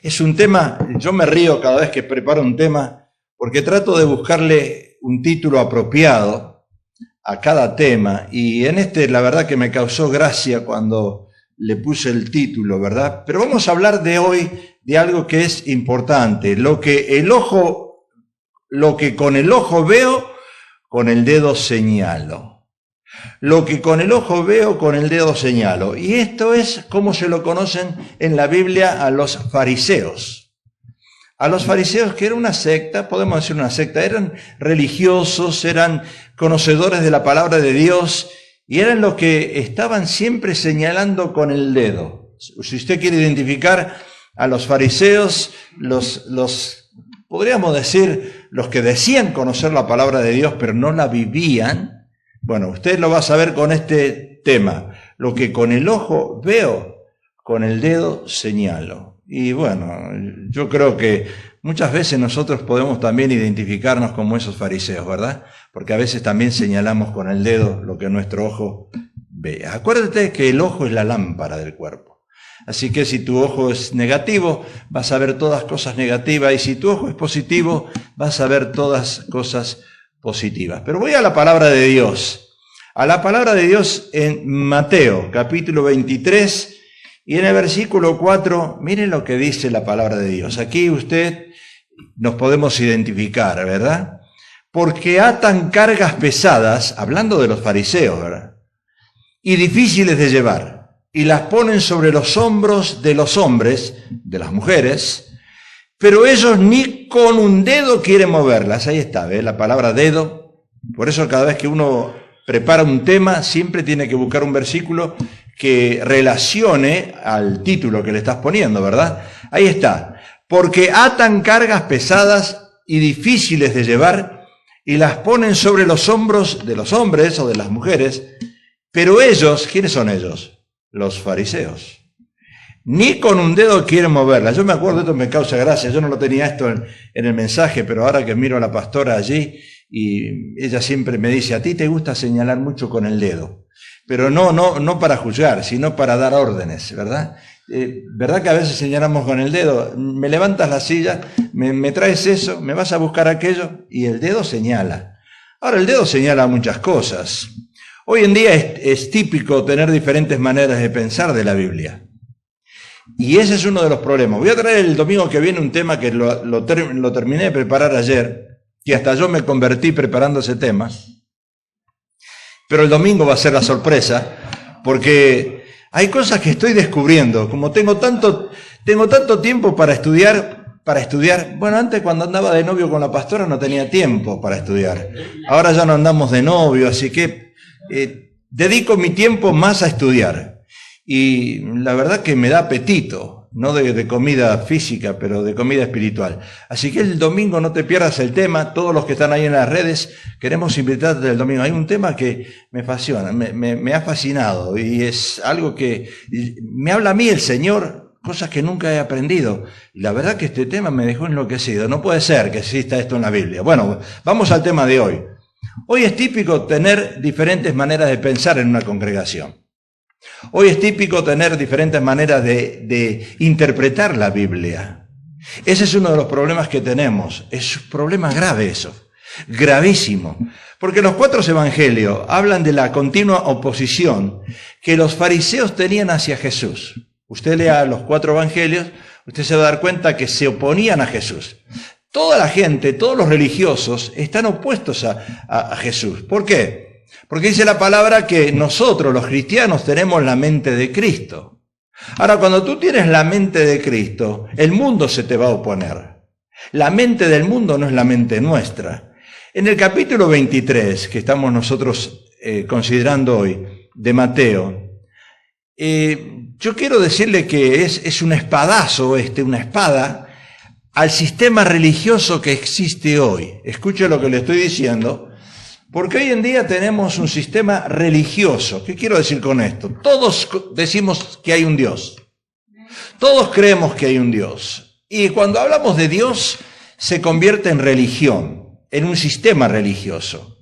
Es un tema, yo me río cada vez que preparo un tema, porque trato de buscarle un título apropiado a cada tema, y en este la verdad que me causó gracia cuando le puse el título, ¿verdad? Pero vamos a hablar de hoy de algo que es importante, lo que con el ojo veo, con el dedo señalo. Lo que con el ojo veo, con el dedo señalo. Y esto es como se lo conocen en la Biblia a los fariseos. A los fariseos, que era una secta, podemos decir una secta, eran religiosos, eran conocedores de la palabra de Dios y eran los que estaban siempre señalando con el dedo. Si usted quiere identificar a los fariseos, podríamos decir, los que decían conocer la palabra de Dios pero no la vivían. Bueno, usted lo va a saber con este tema. Lo que con el ojo veo, con el dedo señalo. Y bueno, yo creo que muchas veces nosotros podemos también identificarnos como esos fariseos, ¿verdad? Porque a veces también señalamos con el dedo lo que nuestro ojo ve. Acuérdate que el ojo es la lámpara del cuerpo. Así que si tu ojo es negativo, vas a ver todas cosas negativas. Y si tu ojo es positivo, vas a ver todas cosas positivas. Pero voy a la palabra de Dios. A la palabra de Dios en Mateo, capítulo 23, y en el versículo 4, miren lo que dice la palabra de Dios. Aquí nos podemos identificar, ¿verdad? Porque atan cargas pesadas, hablando de los fariseos, ¿verdad? Y difíciles de llevar, y las ponen sobre los hombros de los hombres, de las mujeres, pero ellos ni con un dedo quieren moverlas. Ahí está, ¿ves? La palabra dedo. Por eso cada vez que uno prepara un tema, siempre tiene que buscar un versículo que relacione al título que le estás poniendo, ¿verdad? Ahí está. Porque atan cargas pesadas y difíciles de llevar y las ponen sobre los hombros de los hombres o de las mujeres, pero ellos, ¿quiénes son ellos? Los fariseos. Ni con un dedo quieren moverla. Yo me acuerdo, esto me causa gracia, yo no lo tenía esto en el mensaje, pero ahora que miro a la pastora allí, y ella siempre me dice, a ti te gusta señalar mucho con el dedo, pero no para juzgar, sino para dar órdenes, ¿verdad? ¿Verdad que a veces señalamos con el dedo? Me levantas la silla, me traes eso, me vas a buscar aquello, y el dedo señala. Ahora, el dedo señala muchas cosas. Hoy en día es típico tener diferentes maneras de pensar de la Biblia. Y ese es uno de los problemas. Voy a traer el domingo que viene un tema que lo terminé de preparar ayer, y hasta yo me convertí preparando ese tema. Pero el domingo va a ser la sorpresa, porque hay cosas que estoy descubriendo. Como tengo tanto tiempo para estudiar. Bueno, antes cuando andaba de novio con la pastora no tenía tiempo para estudiar. Ahora ya no andamos de novio, así que dedico mi tiempo más a estudiar. Y la verdad que me da apetito, no de comida física, pero de comida espiritual. Así que el domingo no te pierdas el tema. Todos los que están ahí en las redes, queremos invitarte el domingo. Hay un tema que me fascina, me ha fascinado y es algo que me habla a mí el Señor, cosas que nunca he aprendido. Y la verdad que este tema me dejó enloquecido. No puede ser que exista esto en la Biblia. Bueno, vamos al tema de hoy. Hoy es típico tener diferentes maneras de pensar en una congregación. Hoy es típico tener diferentes maneras de interpretar la Biblia. Ese es uno de los problemas que tenemos. Es un problema grave eso, gravísimo. Porque los 4 evangelios hablan de la continua oposición que los fariseos tenían hacia Jesús. Usted lea los 4 evangelios, usted se va a dar cuenta que se oponían a Jesús. Toda la gente, todos los religiosos están opuestos a Jesús. ¿Por qué? Porque dice la palabra que nosotros, los cristianos, tenemos la mente de Cristo. Ahora, cuando tú tienes la mente de Cristo, el mundo se te va a oponer. La mente del mundo no es la mente nuestra. En el capítulo 23, que estamos nosotros considerando hoy, de Mateo, yo quiero decirle que es un espadazo, una espada, al sistema religioso que existe hoy. Escuche lo que le estoy diciendo. Porque hoy en día tenemos un sistema religioso. ¿Qué quiero decir con esto? Todos decimos que hay un Dios. Todos creemos que hay un Dios. Y cuando hablamos de Dios, se convierte en religión, en un sistema religioso.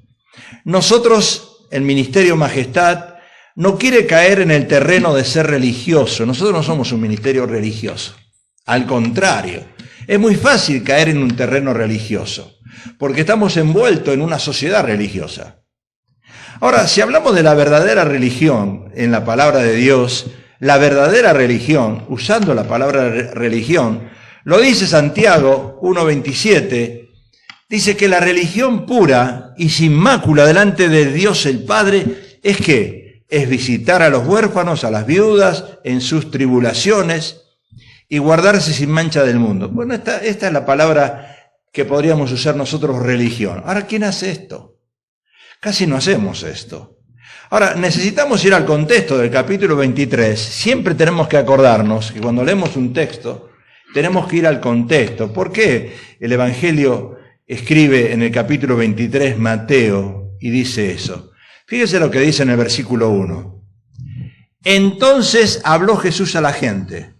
Nosotros, el Ministerio Majestad, no quiere caer en el terreno de ser religioso. Nosotros no somos un ministerio religioso. Al contrario, es muy fácil caer en un terreno religioso, porque estamos envueltos en una sociedad religiosa. Ahora, si hablamos de la verdadera religión en la palabra de Dios, la verdadera religión, usando la palabra religión, lo dice Santiago 1:27, dice que la religión pura y sin mácula delante de Dios el Padre es ¿qué? Es visitar a los huérfanos, a las viudas en sus tribulaciones y guardarse sin mancha del mundo. Bueno, esta es la palabra que podríamos usar nosotros, religión. Ahora, ¿quién hace esto? Casi no hacemos esto. Ahora, necesitamos ir al contexto del capítulo 23. Siempre tenemos que acordarnos que cuando leemos un texto, tenemos que ir al contexto. ¿Por qué el Evangelio escribe en el capítulo 23 Mateo y dice eso? Fíjese lo que dice en el versículo 1. Entonces habló Jesús a la gente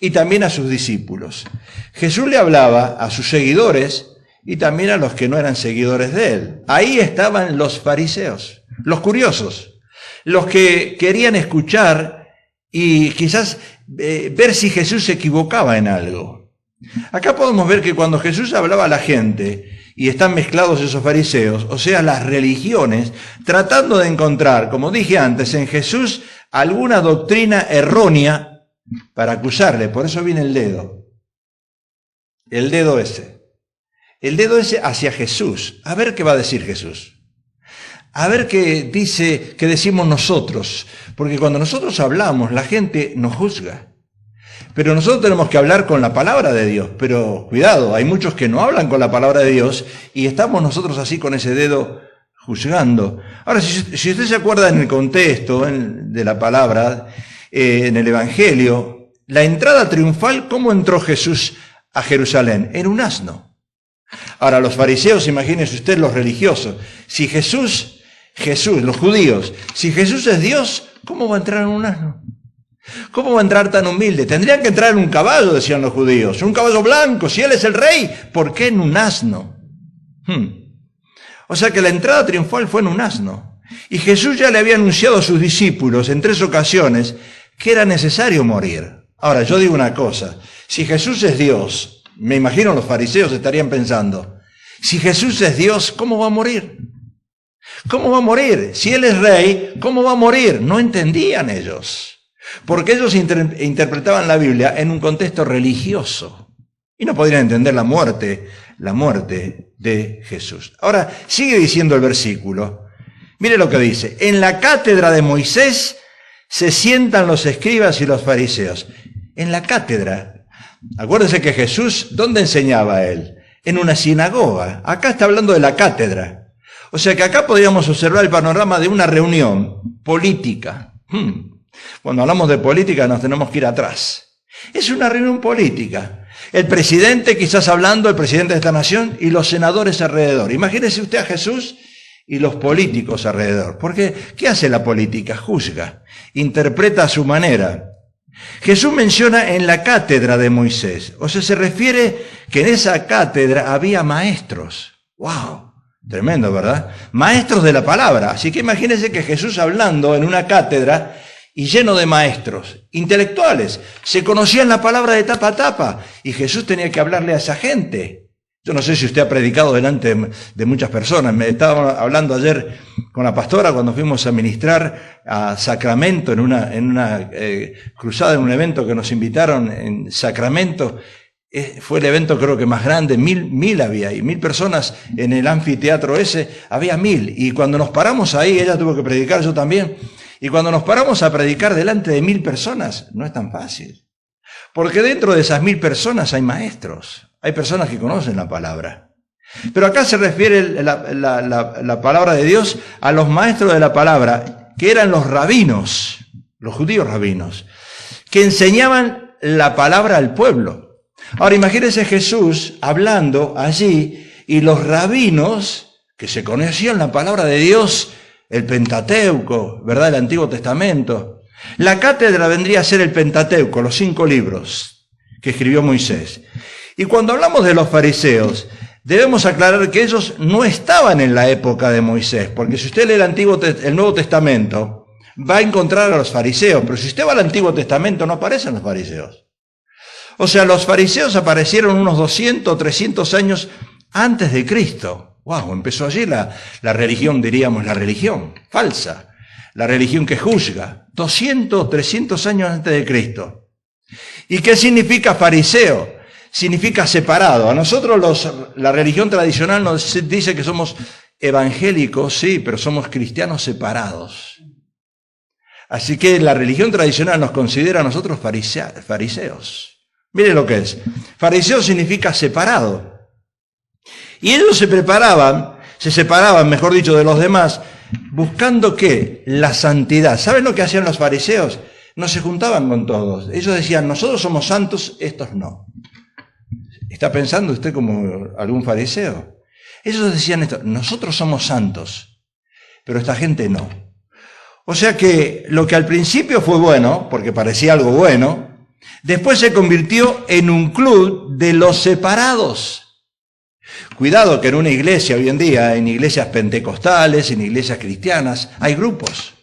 y también a sus discípulos. Jesús le hablaba a sus seguidores y también a los que no eran seguidores de él. Ahí estaban los fariseos, los curiosos, los que querían escuchar y quizás ver si Jesús se equivocaba en algo. Acá podemos ver que cuando Jesús hablaba a la gente, y están mezclados esos fariseos, o sea, las religiones, tratando de encontrar, como dije antes, en Jesús alguna doctrina errónea para acusarle. Por eso viene el dedo. El dedo ese. El dedo ese hacia Jesús. A ver qué va a decir Jesús. A ver qué dice, qué decimos nosotros. Porque cuando nosotros hablamos, la gente nos juzga. Pero nosotros tenemos que hablar con la palabra de Dios. Pero cuidado, hay muchos que no hablan con la palabra de Dios y estamos nosotros así con ese dedo juzgando. Ahora, si usted se acuerda en el contexto de la palabra, en el Evangelio, la entrada triunfal, ¿cómo entró Jesús a Jerusalén? En un asno. Ahora, los fariseos, imagínense usted, los religiosos, si Jesús, los judíos, si Jesús es Dios, ¿cómo va a entrar en un asno? ¿Cómo va a entrar tan humilde? Tendrían que entrar en un caballo, decían los judíos, un caballo blanco, si él es el rey, ¿por qué en un asno? O sea que la entrada triunfal fue en un asno. Y Jesús ya le había anunciado a sus discípulos en 3 ocasiones que era necesario morir. Ahora, yo digo una cosa, si Jesús es Dios, me imagino los fariseos estarían pensando, si Jesús es Dios, ¿cómo va a morir? ¿Cómo va a morir? Si Él es rey, ¿cómo va a morir? No entendían ellos. Porque ellos interpretaban la Biblia en un contexto religioso. Y no podrían entender la muerte de Jesús. Ahora, sigue diciendo el versículo. Mire lo que dice. En la cátedra de Moisés se sientan los escribas y los fariseos. En la cátedra. Acuérdense que Jesús, ¿dónde enseñaba él? En una sinagoga. Acá está hablando de la cátedra. O sea que acá podríamos observar el panorama de una reunión política. Cuando hablamos de política nos tenemos que ir atrás. Es una reunión política. El presidente quizás hablando, el presidente de esta nación, y los senadores alrededor. Imagínese usted a Jesús y los políticos alrededor. Porque, ¿qué hace la política? Juzga, interpreta a su manera. Jesús menciona en la cátedra de Moisés. O sea, se refiere que en esa cátedra había maestros. ¡Wow! Tremendo, ¿verdad? Maestros de la palabra. Así que imagínese que Jesús hablando en una cátedra y lleno de maestros, intelectuales, se conocían la palabra de tapa a tapa, y Jesús tenía que hablarle a esa gente. Yo no sé si usted ha predicado delante de muchas personas. Me estaba hablando ayer con la pastora cuando fuimos a ministrar a Sacramento en una cruzada, en un evento que nos invitaron en Sacramento. Fue el evento creo que más grande, mil había, y 1000 personas en el anfiteatro ese, había 1000. Y cuando nos paramos ahí, ella tuvo que predicar, yo también. Y cuando nos paramos a predicar delante de 1000 personas, no es tan fácil. Porque dentro de esas 1000 personas hay maestros, hay personas que conocen la palabra. Pero acá se refiere la palabra de Dios a los maestros de la palabra, que eran los rabinos, los judíos rabinos, que enseñaban la palabra al pueblo. Ahora imagínense Jesús hablando allí y los rabinos, que se conocían la palabra de Dios, el Pentateuco, ¿verdad? El Antiguo Testamento. La cátedra vendría a ser el Pentateuco, los 5 libros que escribió Moisés. Y cuando hablamos de los fariseos, debemos aclarar que ellos no estaban en la época de Moisés, porque si usted lee el Nuevo Testamento, va a encontrar a los fariseos, pero si usted va al Antiguo Testamento no aparecen los fariseos. O sea, los fariseos aparecieron unos 200 o 300 años antes de Cristo. Wow, empezó allí la religión, diríamos, la religión falsa, la religión que juzga. 200, 300 años antes de Cristo. ¿Y qué significa fariseo? Significa separado. A nosotros la religión tradicional nos dice que somos evangélicos, sí, pero somos cristianos separados. Así que la religión tradicional nos considera a nosotros fariseos. Mire lo que es. Fariseo significa separado. Y ellos se separaban, mejor dicho, de los demás, buscando ¿qué? La santidad. ¿Saben lo que hacían los fariseos? No se juntaban con todos. Ellos decían, nosotros somos santos, estos no. ¿Está pensando usted como algún fariseo? Ellos decían esto, nosotros somos santos, pero esta gente no. O sea que lo que al principio fue bueno, porque parecía algo bueno, después se convirtió en un club de los separados. Cuidado que en una iglesia hoy en día, en iglesias pentecostales, en iglesias cristianas, hay grupos.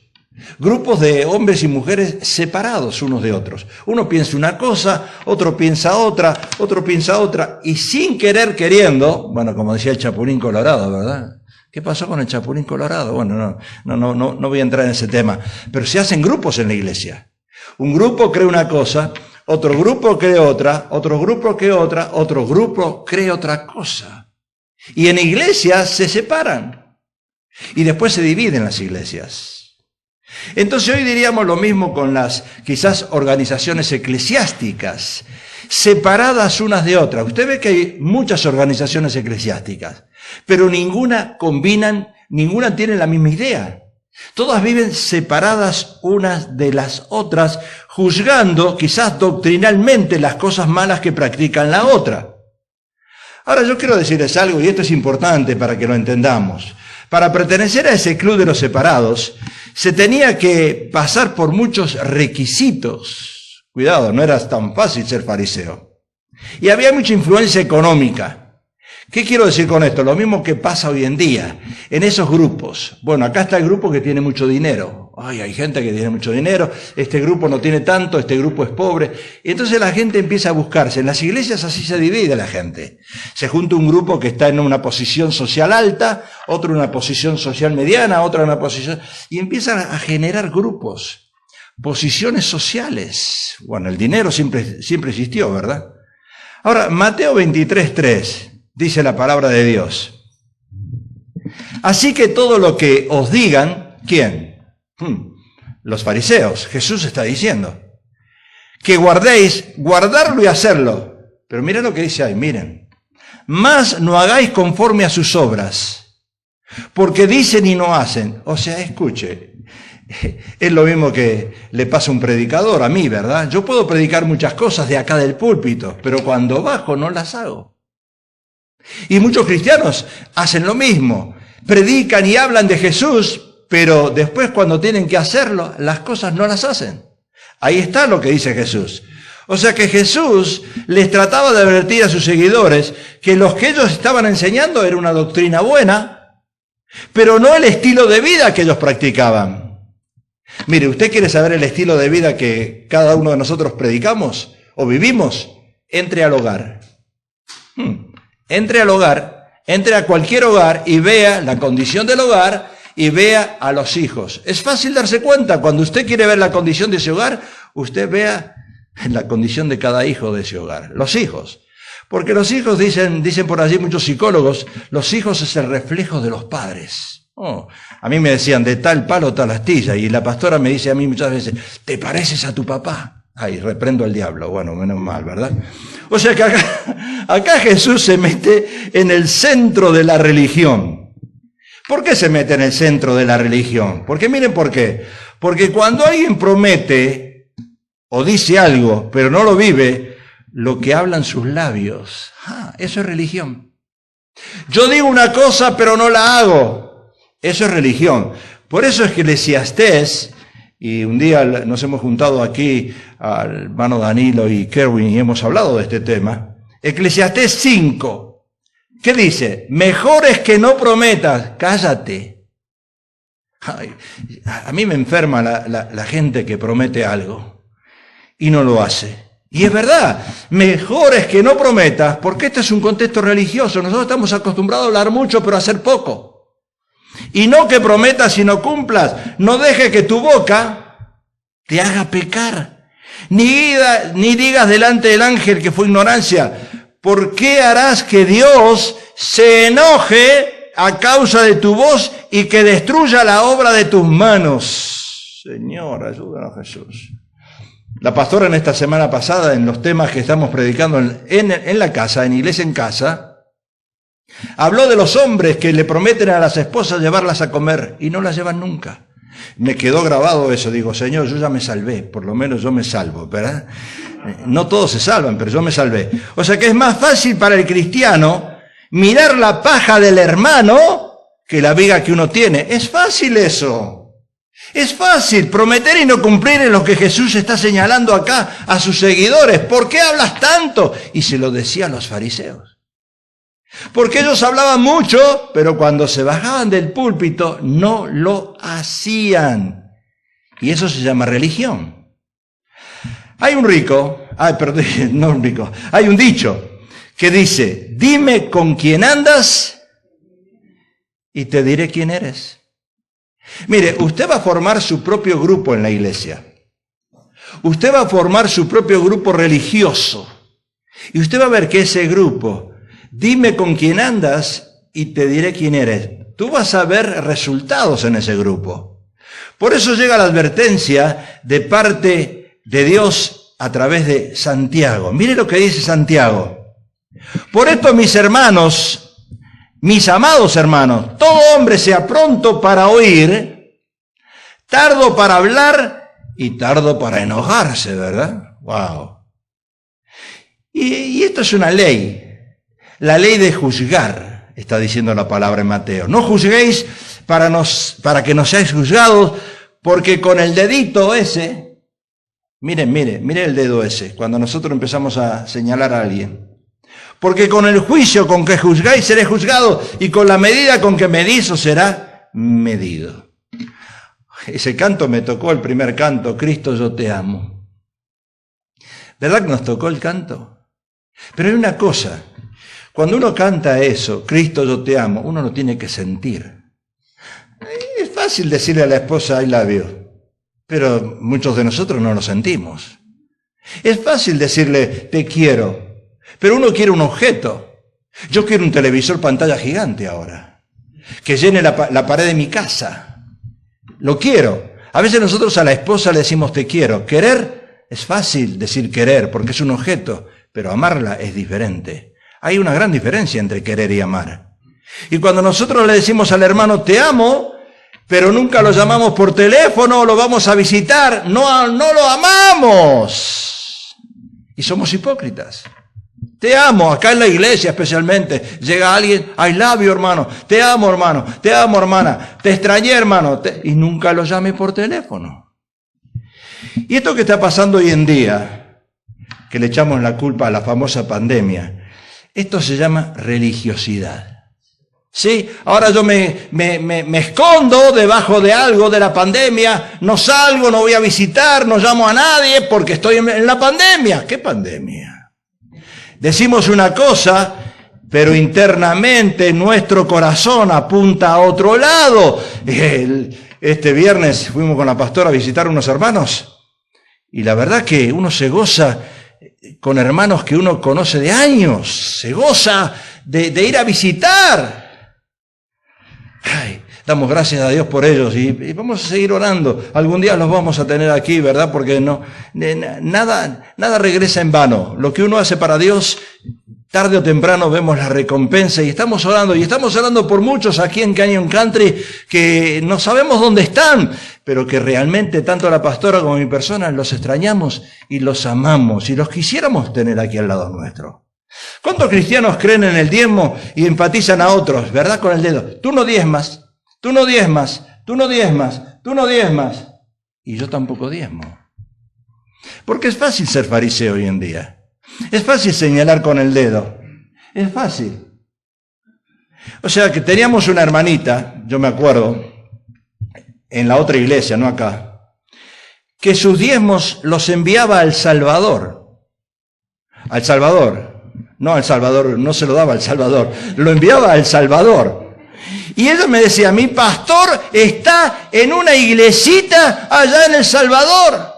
Grupos de hombres y mujeres separados unos de otros. Uno piensa una cosa, otro piensa otra, y sin querer queriendo, bueno, como decía el Chapulín Colorado, ¿verdad? ¿Qué pasó con el Chapulín Colorado? Bueno, no voy a entrar en ese tema, pero se hacen grupos en la iglesia. Un grupo cree una cosa, otro grupo cree otra, otro grupo cree otra, otro grupo cree otra cosa. Y en iglesias se separan. Y después se dividen las iglesias. Entonces hoy diríamos lo mismo con las quizás organizaciones eclesiásticas, separadas unas de otras. Usted ve que hay muchas organizaciones eclesiásticas, pero ninguna combinan, ninguna tiene la misma idea. Todas viven separadas unas de las otras, juzgando quizás doctrinalmente las cosas malas que practican la otra. Ahora yo quiero decirles algo, y esto es importante para que lo entendamos. Para pertenecer a ese club de los separados, se tenía que pasar por muchos requisitos. Cuidado, no era tan fácil ser fariseo. Y había mucha influencia económica. ¿Qué quiero decir con esto? Lo mismo que pasa hoy en día, en esos grupos. Bueno, acá está el grupo que tiene mucho dinero. Ay, hay gente que tiene mucho dinero, este grupo no tiene tanto, este grupo es pobre. Y entonces la gente empieza a buscarse. En las iglesias así se divide la gente. Se junta un grupo que está en una posición social alta, otro en una posición social mediana, otro en una posición... Y empiezan a generar grupos, posiciones sociales. Bueno, el dinero siempre existió, ¿verdad? Ahora, Mateo 23:3. Dice la palabra de Dios. Así que todo lo que os digan, ¿quién? Los fariseos. Jesús está diciendo que guardéis, guardarlo y hacerlo. Pero miren lo que dice ahí, miren. Más no hagáis conforme a sus obras, porque dicen y no hacen. O sea, escuche, es lo mismo que le pasa a un predicador, a mí, ¿verdad? Yo puedo predicar muchas cosas de acá del púlpito, pero cuando bajo no las hago. Y muchos cristianos hacen lo mismo, predican y hablan de Jesús, pero después cuando tienen que hacerlo, las cosas no las hacen. Ahí está lo que dice Jesús. O sea que Jesús les trataba de advertir a sus seguidores que lo que ellos estaban enseñando era una doctrina buena, pero no el estilo de vida que ellos practicaban. Mire, ¿usted quiere saber el estilo de vida que cada uno de nosotros predicamos o vivimos? Entre al hogar. Entre al hogar, entre a cualquier hogar y vea la condición del hogar y vea a los hijos. Es fácil darse cuenta, cuando usted quiere ver la condición de ese hogar, usted vea la condición de cada hijo de ese hogar. Los hijos. Porque los hijos, dicen por allí muchos psicólogos, los hijos es el reflejo de los padres. A mí me decían, de tal palo tal astilla, y la pastora me dice a mí muchas veces, ¿te pareces a tu papá? Ay, reprendo al diablo. Bueno, menos mal, ¿verdad? O sea que acá Jesús se mete en el centro de la religión. ¿Por qué se mete en el centro de la religión? Porque miren por qué. Porque cuando alguien promete o dice algo, pero no lo vive, lo que hablan sus labios, eso es religión. Yo digo una cosa, pero no la hago. Eso es religión. Por eso es que Eclesiastés, y un día nos hemos juntado aquí al hermano Danilo y Kerwin y hemos hablado de este tema. Eclesiastés 5, ¿qué dice? Mejor es que no prometas, cállate. Ay, a mí me enferma la gente que promete algo y no lo hace. Y es verdad, mejor es que no prometas, porque este es un contexto religioso. Nosotros estamos acostumbrados a hablar mucho, pero a hacer poco. Y no que prometas y no cumplas. No dejes que tu boca te haga pecar. Ni digas delante del ángel que fue ignorancia. ¿Por qué harás que Dios se enoje a causa de tu voz y que destruya la obra de tus manos? Señor, ayúdanos, Jesús. La pastora en esta semana pasada, en los temas que estamos predicando en la casa, en Iglesia en Casa, habló de los hombres que le prometen a las esposas llevarlas a comer y no las llevan nunca. Me quedó grabado eso, digo, Señor, yo ya me salvé, por lo menos yo me salvo, ¿verdad? No todos se salvan, pero yo me salvé. O sea que es más fácil para el cristiano mirar la paja del hermano que la viga que uno tiene. Es fácil eso. Es fácil prometer y no cumplir en lo que Jesús está señalando acá a sus seguidores. ¿Por qué hablas tanto? Y se lo decía a los fariseos. Porque ellos hablaban mucho, pero cuando se bajaban del púlpito no lo hacían. Y eso se llama religión. Hay un dicho que dice, dime con quién andas y te diré quién eres. Mire, usted va a formar su propio grupo en la iglesia. Usted va a formar su propio grupo religioso. Y usted va a ver que ese grupo, dime con quién andas y te diré quién eres. Tú vas a ver resultados en ese grupo. Por eso llega la advertencia de parte de Dios a través de Santiago. Mire lo que dice Santiago. Por esto, mis hermanos, mis amados hermanos, todo hombre sea pronto para oír, tardo para hablar y tardo para enojarse, ¿verdad? ¡Wow! Y esto es una ley, la ley de juzgar, está diciendo la palabra en Mateo. No juzguéis para que no seáis juzgados, porque con el dedito ese, miren el dedo ese, cuando nosotros empezamos a señalar a alguien. Porque con el juicio con que juzgáis seréis juzgados, y con la medida con que medís os será medido. Ese canto me tocó, el primer canto, Cristo yo te amo. ¿Verdad que nos tocó el canto? Pero hay una cosa, cuando uno canta eso, Cristo yo te amo, uno lo tiene que sentir. Es fácil decirle a la esposa I love you, pero muchos de nosotros no lo sentimos. Es fácil decirle te quiero, pero uno quiere un objeto. Yo quiero un televisor pantalla gigante ahora, que llene la pared de mi casa. Lo quiero. A veces nosotros a la esposa le decimos te quiero. Querer es fácil decir querer porque es un objeto, pero amarla es diferente. Hay una gran diferencia entre querer y amar. Y cuando nosotros le decimos al hermano te amo, pero nunca lo llamamos por teléfono, lo vamos a visitar, no lo amamos. Y somos hipócritas. Te amo, acá en la iglesia especialmente, llega alguien, I love you hermano, te amo hermana, te extrañé hermano, y nunca lo llame por teléfono. Y esto que está pasando hoy en día, que le echamos la culpa a la famosa pandemia, esto se llama religiosidad. ¿Sí? Ahora yo me escondo debajo de algo de la pandemia, no salgo, no voy a visitar, no llamo a nadie porque estoy en la pandemia. ¿Qué pandemia? Decimos una cosa, pero internamente nuestro corazón apunta a otro lado. Este viernes fuimos con la pastora a visitar a unos hermanos y la verdad que uno se goza con hermanos que uno conoce de años, se goza de ir a visitar. Ay, damos gracias a Dios por ellos y vamos a seguir orando. Algún día los vamos a tener aquí, ¿verdad? Porque nada regresa en vano. Lo que uno hace para Dios, tarde o temprano vemos la recompensa y estamos orando por muchos aquí en Canyon Country que no sabemos dónde están, pero que realmente tanto la pastora como mi persona los extrañamos y los amamos y los quisiéramos tener aquí al lado nuestro. ¿Cuántos cristianos creen en el diezmo y empatizan a otros, verdad? Con el dedo. Tú no diezmas, tú no diezmas, tú no diezmas, tú no diezmas. Y yo tampoco diezmo. Porque es fácil ser fariseo hoy en día. Es fácil señalar con el dedo. Es fácil. O sea que teníamos una hermanita, yo me acuerdo, en la otra iglesia, no acá, que sus diezmos los enviaba a El Salvador. al Salvador. No al Salvador, no se lo daba al Salvador, lo enviaba al Salvador. Y ella me decía, mi pastor está en una iglesita allá en El Salvador.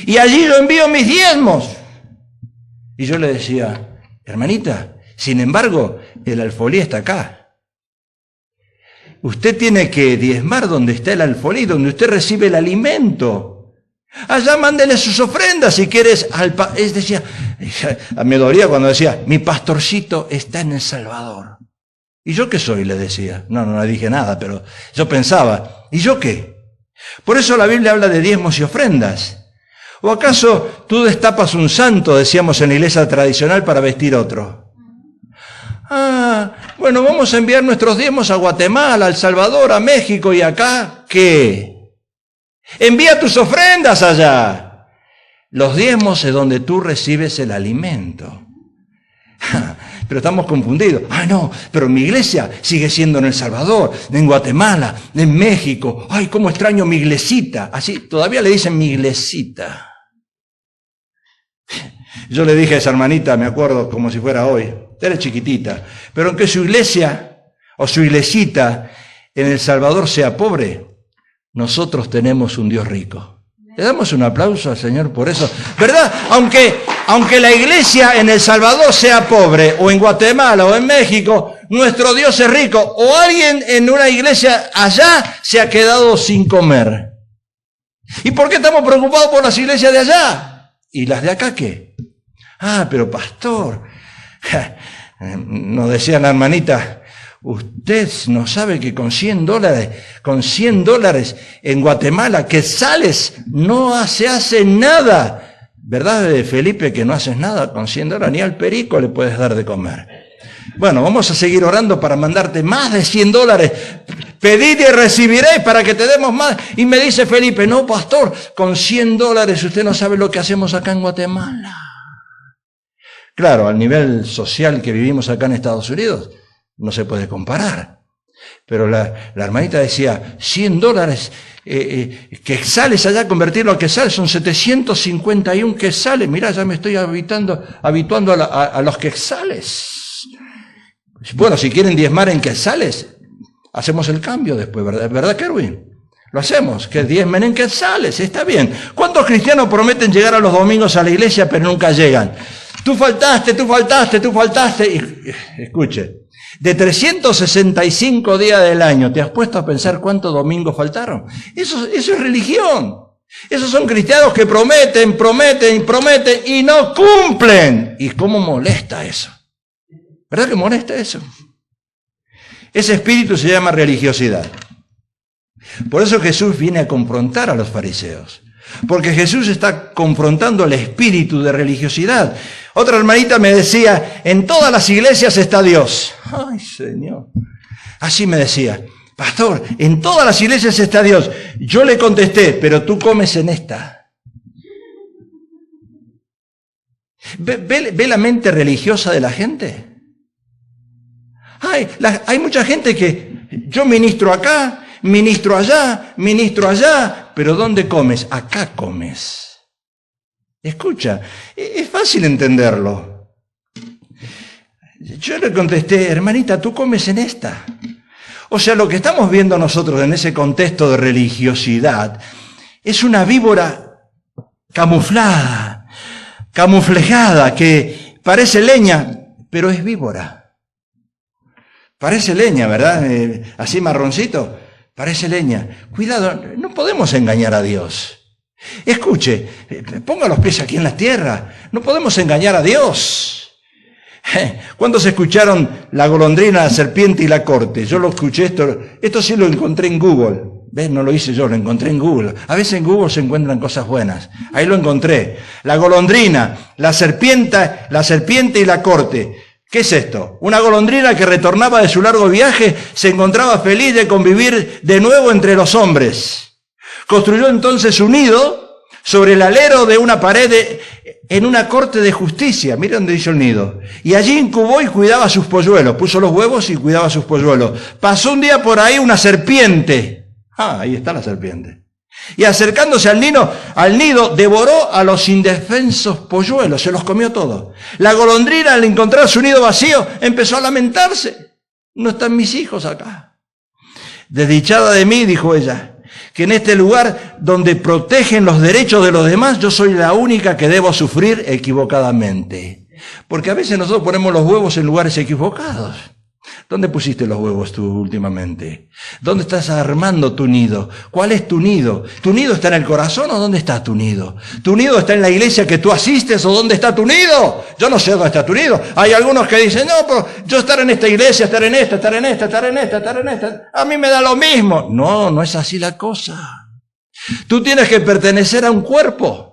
Y allí yo envío mis diezmos. Y yo le decía, hermanita, sin embargo, el alfolí está acá. Usted tiene que diezmar donde está el alfolí, donde usted recibe el alimento. Allá mándele sus ofrendas si quieres. Decía, me dolía cuando decía, mi pastorcito está en El Salvador. ¿Y yo qué soy? Le decía. No le dije nada, pero yo pensaba, ¿y yo qué? Por eso la Biblia habla de diezmos y ofrendas. ¿O acaso tú destapas un santo, decíamos en la iglesia tradicional, para vestir otro? Bueno, vamos a enviar nuestros diezmos a Guatemala, a El Salvador, a México, y acá, ¿qué? Envía tus ofrendas allá. Los diezmos es donde tú recibes el alimento. Pero estamos confundidos. No, pero mi iglesia sigue siendo en El Salvador, en Guatemala, en México. Ay, cómo extraño mi iglesita. Así, todavía le dicen mi iglesita. Yo le dije a esa hermanita, me acuerdo como si fuera hoy, era chiquitita, pero aunque su iglesia o su iglesita en El Salvador sea pobre, nosotros tenemos un Dios rico. Le damos un aplauso al Señor por eso, ¿verdad? Aunque la iglesia en El Salvador sea pobre, o en Guatemala, o en México, nuestro Dios es rico. O alguien en una iglesia allá se ha quedado sin comer. ¿Y por qué estamos preocupados por las iglesias de allá? ¿Y las de acá qué? Pero pastor, nos decía la hermanita, usted no sabe que con $100 en Guatemala, quetzales, no se hace nada. ¿Verdad, Felipe, que no haces nada con $100? Ni al perico le puedes dar de comer. Bueno, vamos a seguir orando para mandarte más de $100. Pedid y recibiréis para que te demos más. Y me dice Felipe, no, pastor, con $100 usted no sabe lo que hacemos acá en Guatemala. Claro, al nivel social que vivimos acá en Estados Unidos, no se puede comparar. Pero la hermanita decía, $100 quetzales allá, convertirlo a quetzales, son 751 quetzales. Mirá, ya me estoy habituando a los quetzales. Bueno, si quieren diezmar en quetzales, hacemos el cambio después, ¿verdad, Kerwin? Lo hacemos, que diezmen en quetzales, está bien. ¿Cuántos cristianos prometen llegar a los domingos a la iglesia pero nunca llegan? Tú faltaste. Y, escuche, de 365 días del año, ¿te has puesto a pensar cuántos domingos faltaron? Eso es religión. Esos son cristianos que prometen y no cumplen. ¿Y cómo molesta eso? ¿Verdad que molesta eso? Ese espíritu se llama religiosidad. Por eso Jesús viene a confrontar a los fariseos. Porque Jesús está confrontando el espíritu de religiosidad. Otra hermanita me decía, en todas las iglesias está Dios. Ay, Señor. Así me decía, pastor, en todas las iglesias está Dios. Yo le contesté, pero tú comes en esta. ¿Ve la mente religiosa de la gente? Hay mucha gente que yo ministro acá, ministro allá, pero ¿dónde comes? Acá comes. Escucha, es fácil entenderlo. Yo le contesté, hermanita, tú comes en esta. O sea, lo que estamos viendo nosotros en ese contexto de religiosidad es una víbora camuflejada, que parece leña, pero es víbora. Parece leña, ¿verdad? Así marroncito. Parece leña. Cuidado, no podemos engañar a Dios. Escuche, ponga los pies aquí en la tierra. No podemos engañar a Dios. ¿Cuántos escucharon la golondrina, la serpiente y la corte? Yo lo escuché, esto sí lo encontré en Google. ¿Ves? No lo hice yo, lo encontré en Google. A veces en Google se encuentran cosas buenas. Ahí lo encontré. La golondrina, la serpiente y la corte. ¿Qué es esto? Una golondrina que retornaba de su largo viaje se encontraba feliz de convivir de nuevo entre los hombres. Construyó entonces su nido sobre el alero de una pared en una corte de justicia. Miren dónde hizo el nido. Y allí incubó y cuidaba sus polluelos. Puso los huevos y cuidaba sus polluelos. Pasó un día por ahí una serpiente. Ahí está la serpiente. Y acercándose al nido, devoró a los indefensos polluelos, se los comió todos. La golondrina, al encontrar su nido vacío, empezó a lamentarse. No están mis hijos acá. Desdichada de mí, dijo ella, que en este lugar donde protegen los derechos de los demás, yo soy la única que debo sufrir equivocadamente. Porque a veces nosotros ponemos los huevos en lugares equivocados. ¿Dónde pusiste los huevos tú últimamente? ¿Dónde estás armando tu nido? ¿Cuál es tu nido? ¿Tu nido está en el corazón o dónde está tu nido? ¿Tu nido está en la iglesia que tú asistes o dónde está tu nido? Yo no sé dónde está tu nido. Hay algunos que dicen, no, pero yo estar en esta iglesia, estar en esta. A mí me da lo mismo. No, no es así la cosa. Tú tienes que pertenecer a un cuerpo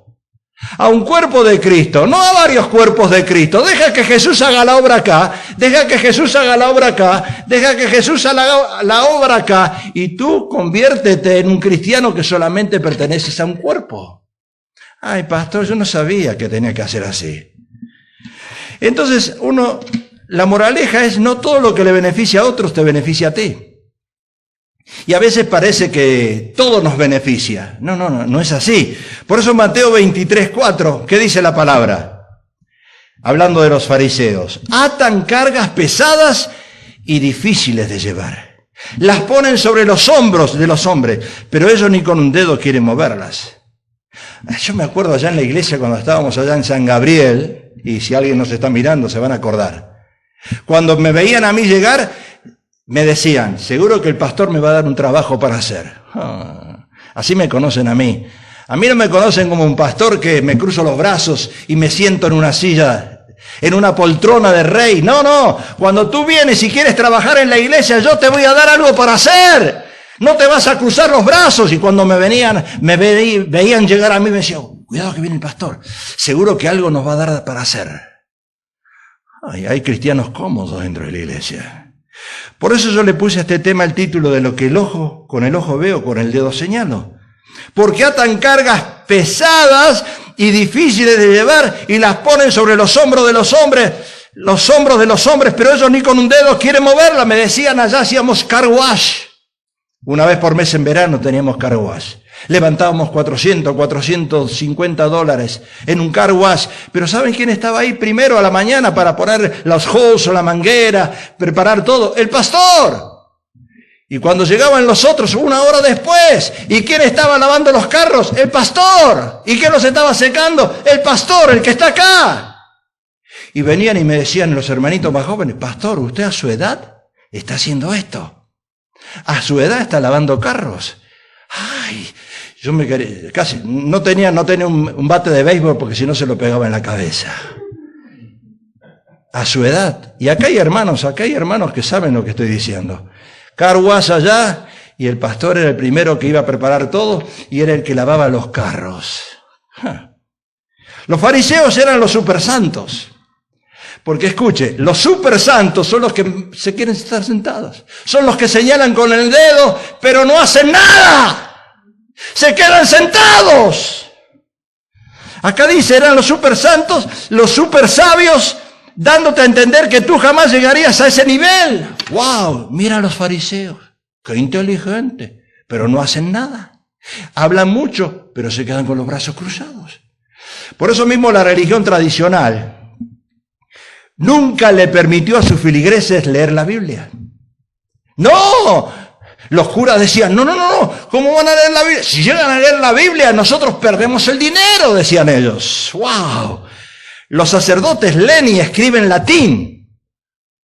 de Cristo, no a varios cuerpos de Cristo. Deja que Jesús haga la obra acá, deja que Jesús haga la obra acá, y tú conviértete en un cristiano que solamente perteneces a un cuerpo. Ay, pastor, yo no sabía que tenía que hacer así. Entonces, la moraleja es, no todo lo que le beneficia a otros te beneficia a ti. Y a veces parece que todo nos beneficia. No es así. Por eso Mateo 23:4, ¿qué dice la palabra? Hablando de los fariseos. Atan cargas pesadas y difíciles de llevar. Las ponen sobre los hombros de los hombres, pero ellos ni con un dedo quieren moverlas. Yo me acuerdo allá en la iglesia cuando estábamos allá en San Gabriel, y si alguien nos está mirando se van a acordar. Cuando me veían a mí llegar, me decían, seguro que el pastor me va a dar un trabajo para hacer. Así me conocen a mí. A mí no me conocen como un pastor que me cruzo los brazos y me siento en una silla, en una poltrona de rey. No. Cuando tú vienes y quieres trabajar en la iglesia, yo te voy a dar algo para hacer. No te vas a cruzar los brazos. Y cuando me veían llegar a mí, me decían, cuidado que viene el pastor. Seguro que algo nos va a dar para hacer. Hay cristianos cómodos dentro de la iglesia. Por eso yo le puse a este tema el título de lo que con el ojo veo, con el dedo señalo. Porque atan cargas pesadas y difíciles de llevar y las ponen sobre los hombros de los hombres, pero ellos ni con un dedo quieren moverla. Me decían, allá hacíamos car wash. Una vez por mes en verano teníamos car wash. Levantábamos $450 en un car wash. Pero ¿saben quién estaba ahí primero a la mañana para poner los hoses o la manguera, preparar todo? El pastor. Y cuando llegaban los otros, 1 hora después, ¿y quién estaba lavando los carros? El pastor. ¿Y quién los estaba secando? El pastor, el que está acá. Y venían y me decían los hermanitos más jóvenes, pastor, usted a su edad está haciendo esto. A su edad está lavando carros. Ay, yo me quería, casi, no tenía un bate de béisbol porque si no se lo pegaba en la cabeza. A su edad. Y acá hay hermanos que saben lo que estoy diciendo. Car wash allá, y el pastor era el primero que iba a preparar todo, y era el que lavaba los carros. Los fariseos eran los supersantos. Porque escuche, los supersantos son los que se quieren estar sentados. Son los que señalan con el dedo, pero no hacen nada. Se quedan sentados. Acá dice, eran los supersantos, los supersabios, dándote a entender que tú jamás llegarías a ese nivel. ¡Wow! Mira a los fariseos. ¡Qué inteligente! Pero no hacen nada. Hablan mucho, pero se quedan con los brazos cruzados. Por eso mismo la religión tradicional nunca le permitió a sus feligreses leer la Biblia. ¡No! Los curas decían, no, ¿cómo van a leer la Biblia? Si llegan a leer la Biblia, nosotros perdemos el dinero, decían ellos. ¡Wow! Los sacerdotes leen y escriben latín.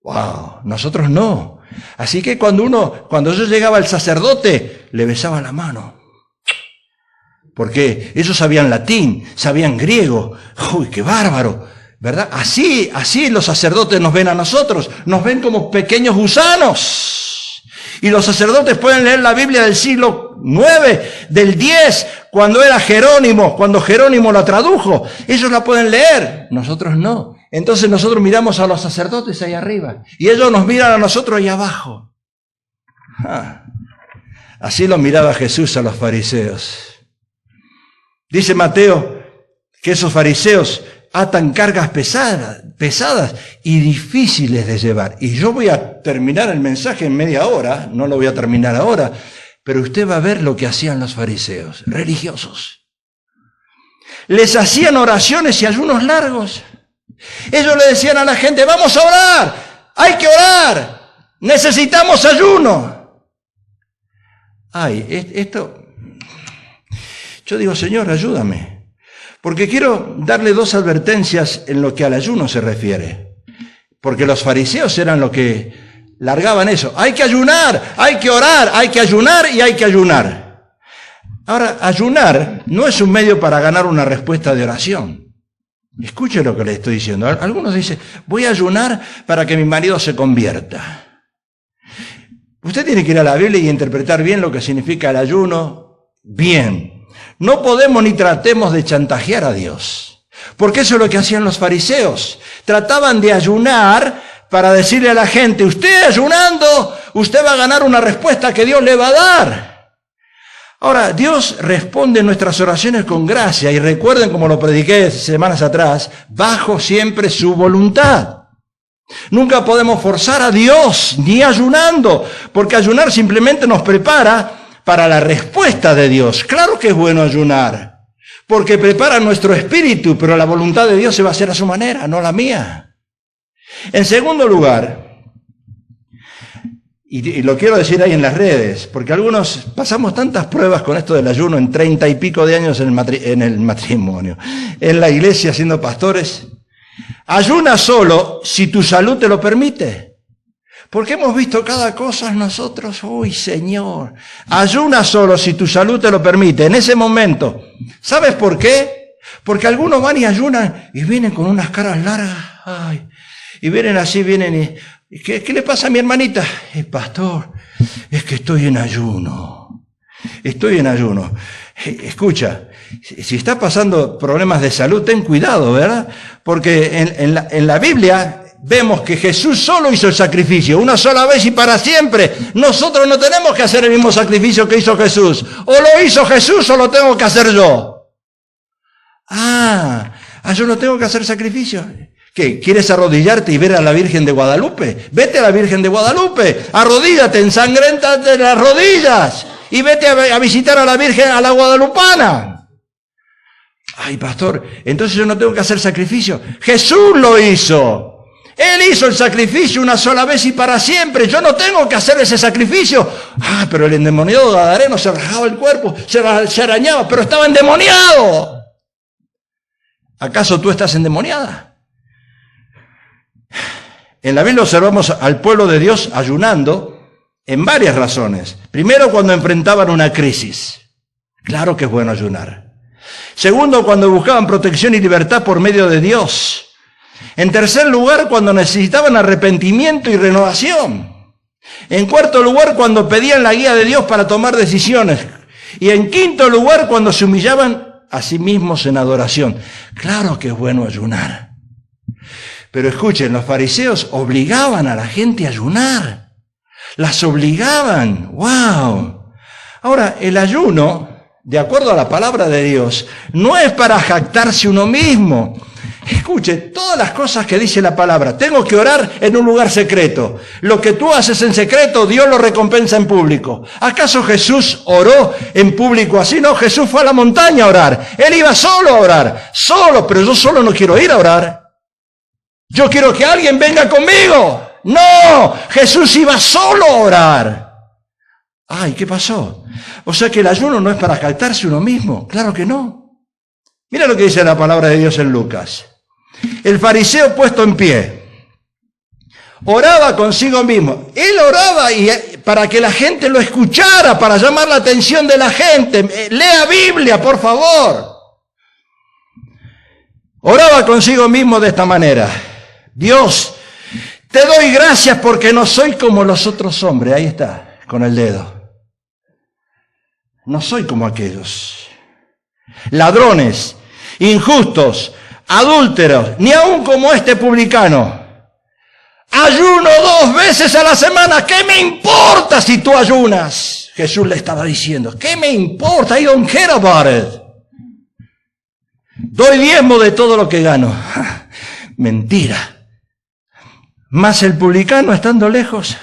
¡Wow! Nosotros no. Así que cuando yo llegaba al sacerdote, le besaba la mano. Porque ellos sabían latín, sabían griego. ¡Uy, qué bárbaro! ¿Verdad? Así los sacerdotes nos ven a nosotros, nos ven como pequeños gusanos. Y los sacerdotes pueden leer la Biblia del siglo IX, del X, cuando Jerónimo la tradujo. Ellos la pueden leer, nosotros no. Entonces nosotros miramos a los sacerdotes ahí arriba, y ellos nos miran a nosotros ahí abajo. Así lo miraba Jesús a los fariseos. Dice Mateo que esos fariseos atan cargas pesadas y difíciles de llevar. Y yo voy a terminar el mensaje en media hora, no lo voy a terminar ahora, Pero usted va a ver lo que hacían los fariseos, religiosos. Les hacían oraciones y ayunos largos. Ellos le decían a la gente, vamos a orar, hay que orar, necesitamos ayuno. Yo digo, Señor, ayúdame, porque quiero darle dos advertencias en lo que al ayuno se refiere. Porque los fariseos eran los que largaban eso. Hay que ayunar, hay que orar, hay que ayunar y hay que ayunar. Ahora, ayunar no es un medio para ganar una respuesta de oración. Escuche lo que le estoy diciendo. Algunos dicen, voy a ayunar para que mi marido se convierta. Usted tiene que ir a la Biblia y interpretar bien lo que significa el ayuno. Bien. No podemos ni tratemos de chantajear a Dios. Porque eso es lo que hacían los fariseos. Trataban de ayunar para decirle a la gente, usted ayunando, usted va a ganar una respuesta que Dios le va a dar. Ahora, Dios responde nuestras oraciones con gracia, y recuerden como lo prediqué semanas atrás, bajo siempre su voluntad. Nunca podemos forzar a Dios, ni ayunando, porque ayunar simplemente nos prepara para la respuesta de Dios. Claro que es bueno ayunar, porque prepara nuestro espíritu, pero la voluntad de Dios se va a hacer a su manera, no la mía. En segundo lugar, y lo quiero decir ahí en las redes, porque algunos pasamos tantas pruebas con esto del ayuno en 30 y pico de años en el matrimonio, en la iglesia siendo pastores. Ayuna solo si tu salud te lo permite. Porque hemos visto cada cosa nosotros. Uy, Señor, ayuna solo si tu salud te lo permite. En ese momento, ¿sabes por qué? Porque algunos van y ayunan y vienen con unas caras largas. Ay, y vienen así, vienen y... ¿Qué le pasa a mi hermanita? Pastor, es que estoy en ayuno. Estoy en ayuno. Escucha, si está pasando problemas de salud, ten cuidado, ¿verdad? Porque en la Biblia vemos que Jesús solo hizo el sacrificio, una sola vez y para siempre. Nosotros no tenemos que hacer el mismo sacrificio que hizo Jesús. O lo hizo Jesús o lo tengo que hacer yo. Yo no tengo que hacer sacrificio. ¿Qué? ¿Quieres arrodillarte y ver a la Virgen de Guadalupe? Vete a la Virgen de Guadalupe, arrodíllate, ensangréntate las rodillas y vete a visitar a la Virgen, a la guadalupana. Ay, pastor, entonces yo no tengo que hacer sacrificio. Jesús lo hizo. Él hizo el sacrificio una sola vez y para siempre. Yo no tengo que hacer ese sacrificio. Pero el endemoniado gadareno se rajaba el cuerpo, se arañaba, pero estaba endemoniado. ¿Acaso tú estás endemoniada? En la Biblia observamos al pueblo de Dios ayunando en varias razones. Primero, cuando enfrentaban una crisis. Claro que es bueno ayunar. Segundo, cuando buscaban protección y libertad por medio de Dios. En tercer lugar, cuando necesitaban arrepentimiento y renovación. En cuarto lugar, cuando pedían la guía de Dios para tomar decisiones. Y en quinto lugar, cuando se humillaban a sí mismos en adoración. Claro que es bueno ayunar. Pero escuchen, los fariseos obligaban a la gente a ayunar. Las obligaban. ¡Wow! Ahora, el ayuno, de acuerdo a la palabra de Dios, no es para jactarse uno mismo. Escuche, todas las cosas que dice la palabra. Tengo que orar en un lugar secreto. Lo que tú haces en secreto, Dios lo recompensa en público. ¿Acaso Jesús oró en público así? No, Jesús fue a la montaña a orar. Él iba solo a orar. Solo, pero yo solo no quiero ir a orar. Yo quiero que alguien venga conmigo. No, Jesús iba solo a orar. ¿Qué pasó? O sea que el ayuno no es para jactarse uno mismo. Claro que no. Mira lo que dice la palabra de Dios en Lucas. El fariseo puesto en pie oraba consigo mismo. Él oraba para que la gente lo escuchara, para llamar la atención de la gente. Lea Biblia, por favor. Oraba consigo mismo de esta manera. Dios, te doy gracias porque no soy como los otros hombres. Ahí está, con el dedo. No soy como aquellos. Ladrones, injustos, adúlteros, ni aun como este publicano. Ayuno 2 veces a la semana. ¿Qué me importa si tú ayunas? Jesús le estaba diciendo. ¿Qué me importa? I don't care about it. Doy diezmo de todo lo que gano. Mentira. Mas el publicano, estando lejos,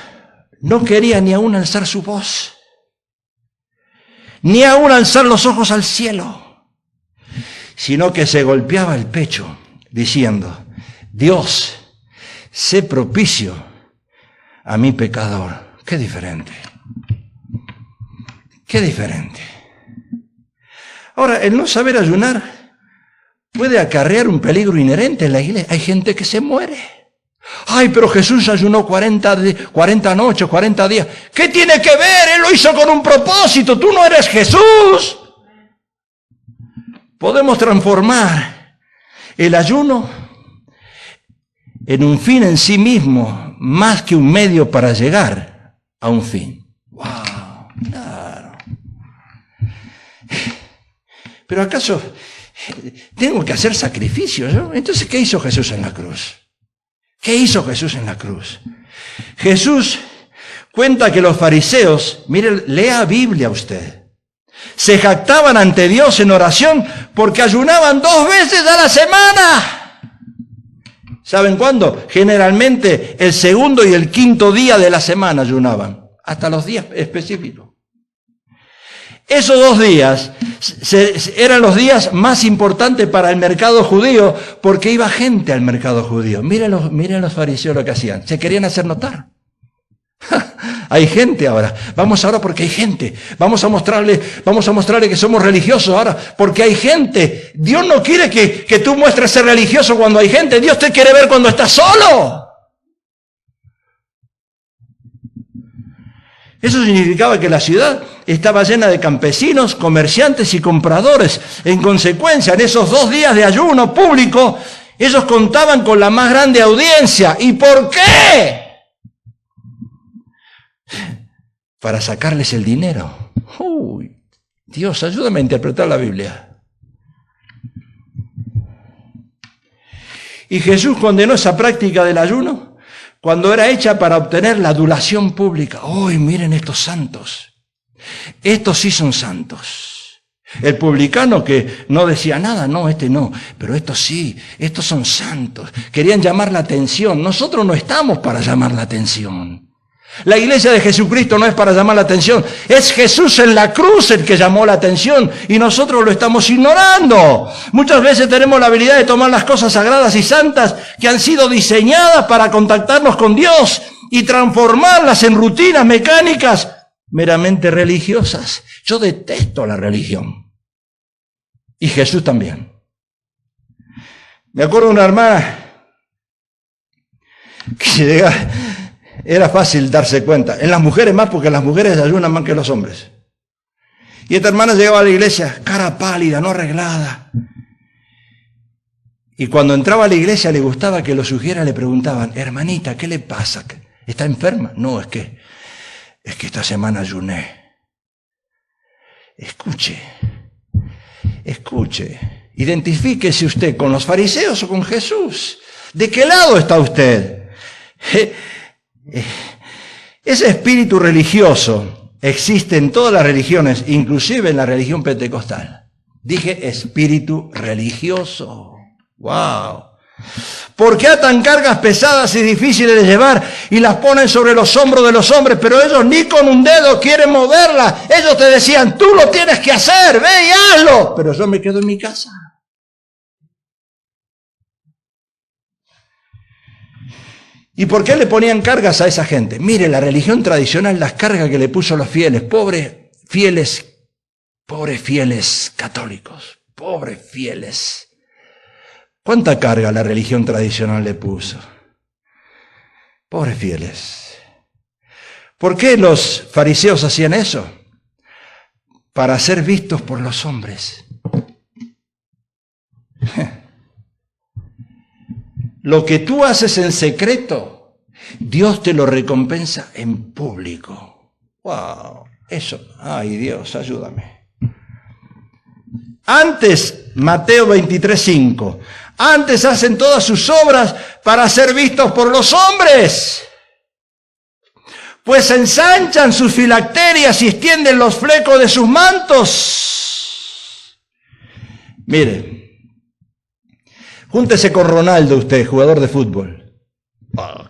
no quería ni aún alzar su voz. ni aún alzar los ojos al cielo, sino que se golpeaba el pecho, diciendo, Dios, sé propicio a mi pecador. Qué diferente. Qué diferente. Ahora, el no saber ayunar puede acarrear un peligro inherente en la iglesia. Hay gente que se muere. Ay, pero Jesús ayunó 40 noches, 40 días. ¿Qué tiene que ver? Él lo hizo con un propósito. Tú no eres Jesús. Podemos transformar el ayuno en un fin en sí mismo, más que un medio para llegar a un fin. ¡Wow! Claro. Pero ¿acaso tengo que hacer sacrificios, ¿no? Entonces, ¿qué hizo Jesús en la cruz? ¿Qué hizo Jesús en la cruz? Jesús cuenta que los fariseos, mire, lea Biblia usted, se jactaban ante Dios en oración porque ayunaban 2 veces a la semana. ¿Saben cuándo? Generalmente el segundo y el quinto día de la semana ayunaban, hasta los días específicos. Esos 2 días eran los días más importantes para el mercado judío porque iba gente al mercado judío. Miren los fariseos lo que hacían. Se querían hacer notar. Hay gente ahora. Vamos ahora porque hay gente. Vamos a mostrarle que somos religiosos ahora porque hay gente. Dios no quiere que tú muestres ser religioso cuando hay gente. Dios te quiere ver cuando estás solo. Eso significaba que la ciudad estaba llena de campesinos, comerciantes y compradores. En consecuencia, en esos 2 días de ayuno público, ellos contaban con la más grande audiencia. ¿Y por qué? Para sacarles el dinero. Uy, Dios, ayúdame a interpretar la Biblia. Y Jesús condenó esa práctica del ayuno cuando era hecha para obtener la adulación pública. ¡Uy, miren estos santos! Estos sí son santos. El publicano que no decía nada, no, este no, pero estos sí, estos son santos. Querían llamar la atención. Nosotros no estamos para llamar la atención. La iglesia de Jesucristo no es para llamar la atención. Es Jesús en la cruz el que llamó la atención y nosotros lo estamos ignorando. Muchas veces tenemos la habilidad de tomar las cosas sagradas y santas que han sido diseñadas para contactarnos con Dios y transformarlas en rutinas mecánicas meramente religiosas. Yo detesto la religión. Y Jesús también. Me acuerdo de una hermana que llegaba. Era fácil darse cuenta. En las mujeres más, porque las mujeres ayunan más que los hombres. Y esta hermana llegaba a la iglesia, cara pálida, no arreglada. Y cuando entraba a la iglesia le gustaba que los sugieras le preguntaban, hermanita, ¿qué le pasa? ¿Está enferma? No, es que esta semana ayuné. Escuche. Identifíquese usted con los fariseos o con Jesús. ¿De qué lado está usted? Ese espíritu religioso existe en todas las religiones, inclusive en la religión pentecostal. Dije espíritu religioso. ¡Wow! ¿Por qué atan cargas pesadas y difíciles de llevar y las ponen sobre los hombros de los hombres? Pero ellos ni con un dedo quieren moverlas. Ellos te decían, tú lo tienes que hacer, ve y hazlo. Pero yo me quedo en mi casa. ¿Y por qué le ponían cargas a esa gente? Mire, la religión tradicional, las cargas que le puso a los fieles, pobres fieles católicos, pobres fieles. ¿Cuánta carga la religión tradicional le puso? Pobres fieles. ¿Por qué los fariseos hacían eso? Para ser vistos por los hombres. Lo que tú haces en secreto, Dios te lo recompensa en público. ¡Wow! Eso, ay Dios, ayúdame. Antes, Mateo 23:5, antes hacen todas sus obras para ser vistos por los hombres. Pues ensanchan sus filacterias y extienden los flecos de sus mantos. Mire. Júntese con Ronaldo usted, jugador de fútbol.